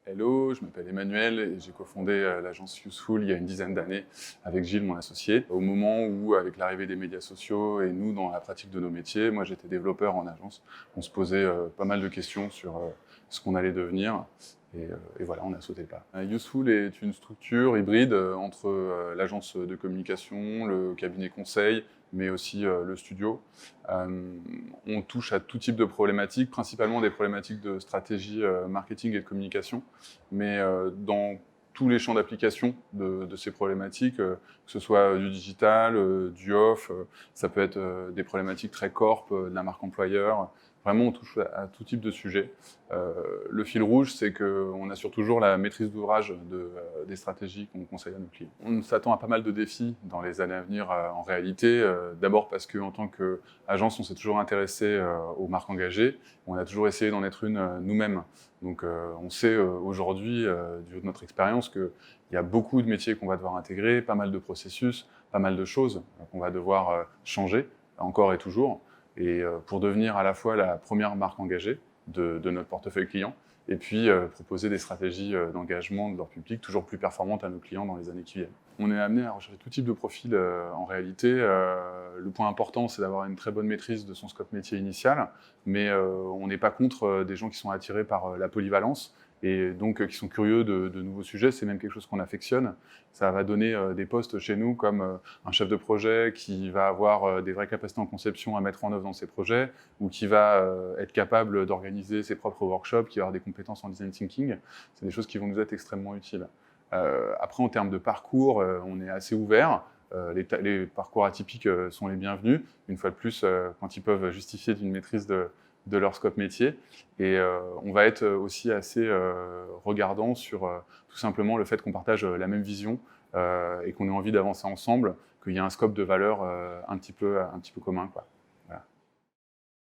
Hello, je m'appelle Emmanuel et j'ai cofondé l'agence Useful il y a une dizaine d'années avec Gilles, mon associé. Au moment où, avec l'arrivée des médias sociaux et nous, dans la pratique de nos métiers, moi j'étais développeur en agence, on se posait pas mal de questions sur ce qu'on allait devenir. Et voilà, on a sauté le pas. Useful est une structure hybride entre l'agence de communication, le cabinet conseil, mais aussi le studio. On touche à tout type de problématiques, principalement des problématiques de stratégie marketing et de communication, mais dans tous les champs d'application de ces problématiques, que ce soit du digital, du off, ça peut être des problématiques très corp, de la marque employeur. Vraiment, on touche à tout type de sujet. Le fil rouge, c'est qu'on assure toujours la maîtrise d'ouvrage des stratégies qu'on conseille à nos clients. On s'attend à pas mal de défis dans les années à venir en réalité. D'abord parce qu'en tant qu'agence, on s'est toujours intéressé aux marques engagées. On a toujours essayé d'en être une nous-mêmes. Donc on sait aujourd'hui, du haut de notre expérience, qu'il y a beaucoup de métiers qu'on va devoir intégrer, pas mal de processus, pas mal de choses qu'on va devoir changer, encore et toujours. Et pour devenir à la fois la première marque engagée de notre portefeuille client, et puis proposer des stratégies d'engagement de leur public toujours plus performantes à nos clients dans les années qui viennent. On est amené à rechercher tout type de profil en réalité. Le point important, c'est d'avoir une très bonne maîtrise de son scope métier initial, mais on n'est pas contre des gens qui sont attirés par la polyvalence, et donc qui sont curieux de nouveaux sujets. C'est même quelque chose qu'on affectionne. Ça va donner des postes chez nous comme un chef de projet qui va avoir des vraies capacités en conception à mettre en œuvre dans ses projets, ou qui va être capable d'organiser ses propres workshops, qui va avoir des compétences en design thinking. C'est des choses qui vont nous être extrêmement utiles. Après, en termes de parcours, on est assez ouvert. Les parcours atypiques sont les bienvenus, une fois de plus, quand ils peuvent justifier d'une maîtrise de leur scope métier. Et on va être aussi assez regardant sur tout simplement le fait qu'on partage la même vision et qu'on ait envie d'avancer ensemble, qu'il y a un scope de valeur un petit peu commun, quoi.